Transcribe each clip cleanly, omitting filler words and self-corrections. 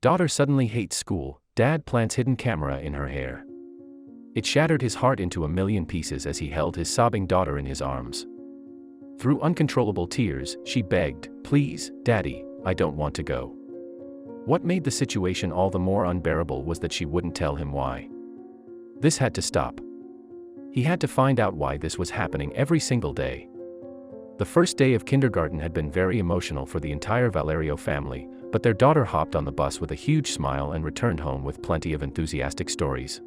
Daughter suddenly hates school, dad plants hidden camera in her hair. It shattered his heart into a million pieces as he held his sobbing daughter in his arms. Through uncontrollable tears, she begged, "Please, Daddy, I don't want to go." What made the situation all the more unbearable was that she wouldn't tell him why. This had to stop. He had to find out why this was happening every single day. The first day of kindergarten had been very emotional for the entire Valerio family, but their daughter hopped on the bus with a huge smile and returned home with plenty of enthusiastic stories.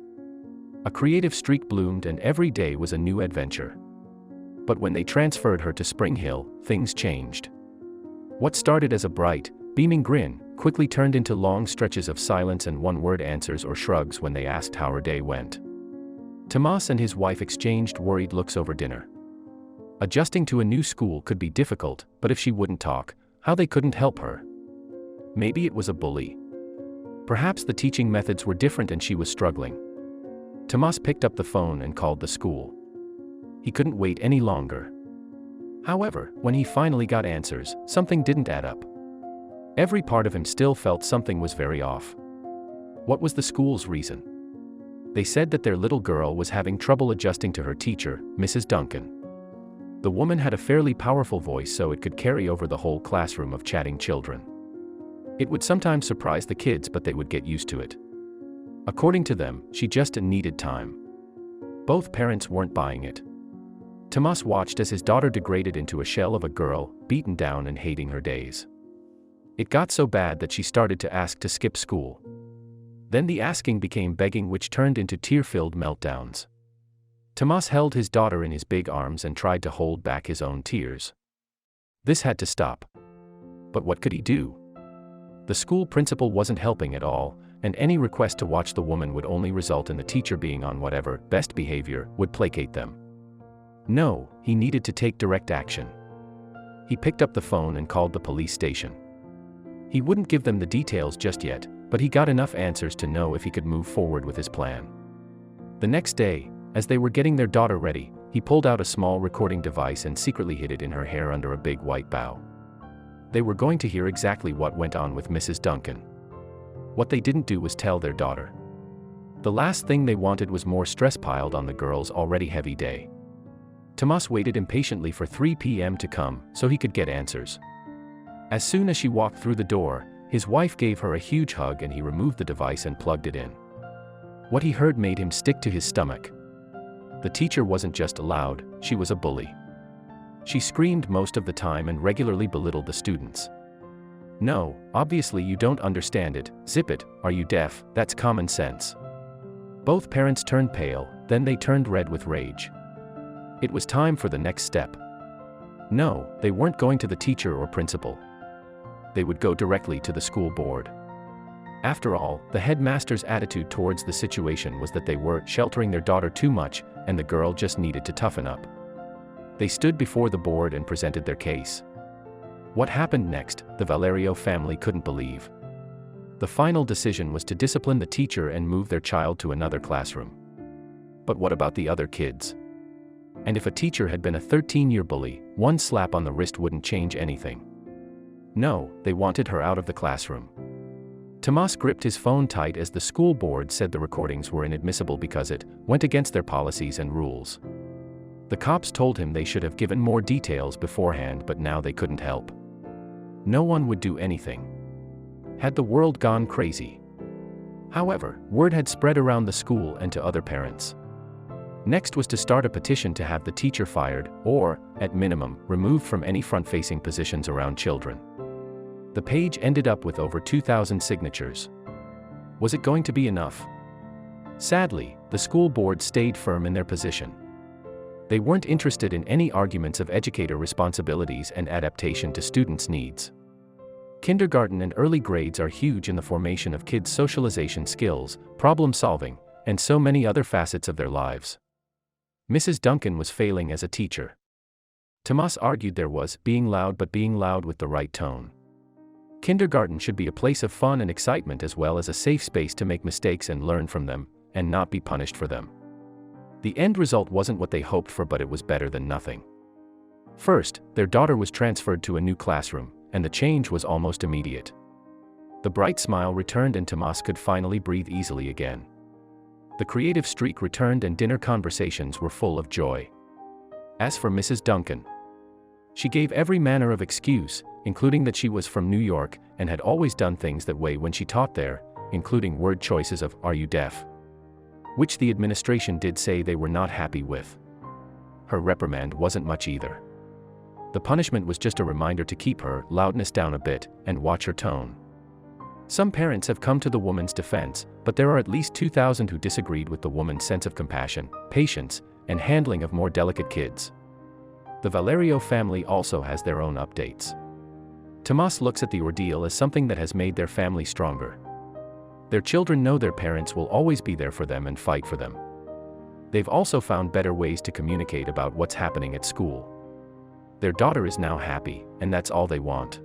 A creative streak bloomed and every day was a new adventure. But when they transferred her to Spring Hill, things changed. What started as a bright, beaming grin, quickly turned into long stretches of silence and one-word answers or shrugs when they asked how her day went. Tomas and his wife exchanged worried looks over dinner. Adjusting to a new school could be difficult, but if she wouldn't talk, how they couldn't help her. Maybe it was a bully. Perhaps the teaching methods were different and she was struggling. Tomas picked up the phone and called the school. He couldn't wait any longer. However, when he finally got answers, something didn't add up. Every part of him still felt something was very off. What was the school's reason? They said that their little girl was having trouble adjusting to her teacher, Mrs. Duncan. The woman had a fairly powerful voice, so it could carry over the whole classroom of chatting children. It would sometimes surprise the kids, but they would get used to it. According to them, she just needed time. Both parents weren't buying it. Tomas watched as his daughter degraded into a shell of a girl, beaten down and hating her days. It got so bad that she started to ask to skip school. Then the asking became begging, which turned into tear-filled meltdowns. Tomas held his daughter in his big arms and tried to hold back his own tears. This had to stop. But what could he do? The school principal wasn't helping at all, and any request to watch the woman would only result in the teacher being on whatever best behavior would placate them. No, he needed to take direct action. He picked up the phone and called the police station. He wouldn't give them the details just yet, but he got enough answers to know if he could move forward with his plan. The next day, as they were getting their daughter ready, he pulled out a small recording device and secretly hid it in her hair under a big white bow. They were going to hear exactly what went on with Mrs. Duncan. What they didn't do was tell their daughter. The last thing they wanted was more stress piled on the girl's already heavy day. Tomas waited impatiently for 3 p.m. to come so he could get answers. As soon as she walked through the door, his wife gave her a huge hug and he removed the device and plugged it in. What he heard made him stick to his stomach. The teacher wasn't just loud, she was a bully. She screamed most of the time and regularly belittled the students. "No, obviously you don't understand it, zip it, are you deaf, that's common sense." Both parents turned pale, then they turned red with rage. It was time for the next step. No, they weren't going to the teacher or principal. They would go directly to the school board. After all, the headmaster's attitude towards the situation was that they were sheltering their daughter too much, and the girl just needed to toughen up. They stood before the board and presented their case. What happened next, the Valerio family couldn't believe. The final decision was to discipline the teacher and move their child to another classroom. But what about the other kids? And if a teacher had been a 13-year bully, one slap on the wrist wouldn't change anything. No, they wanted her out of the classroom. Tomas gripped his phone tight as the school board said the recordings were inadmissible because it went against their policies and rules. The cops told him they should have given more details beforehand, but now they couldn't help. No one would do anything. Had the world gone crazy? However, word had spread around the school and to other parents. Next was to start a petition to have the teacher fired, or, at minimum, removed from any front-facing positions around children. The page ended up with over 2,000 signatures. Was it going to be enough? Sadly, the school board stayed firm in their position. They weren't interested in any arguments of educator responsibilities and adaptation to students' needs. Kindergarten and early grades are huge in the formation of kids' socialization skills, problem solving, and so many other facets of their lives. Mrs. Duncan was failing as a teacher. Tomas argued there was being loud, but being loud with the right tone. Kindergarten should be a place of fun and excitement as well as a safe space to make mistakes and learn from them, and not be punished for them. The end result wasn't what they hoped for, but it was better than nothing. First, their daughter was transferred to a new classroom, and the change was almost immediate. The bright smile returned and Tomas could finally breathe easily again. The creative streak returned and dinner conversations were full of joy. As for Mrs. Duncan, she gave every manner of excuse, including that she was from New York and had always done things that way when she taught there, including word choices of "Are you deaf?" which the administration did say they were not happy with. Her reprimand wasn't much either. The punishment was just a reminder to keep her loudness down a bit and watch her tone. Some parents have come to the woman's defense, but there are at least 2,000 who disagreed with the woman's sense of compassion, patience, and handling of more delicate kids. The Valerio family also has their own updates. Tomas looks at the ordeal as something that has made their family stronger. Their children know their parents will always be there for them and fight for them. They've also found better ways to communicate about what's happening at school. Their daughter is now happy, and that's all they want.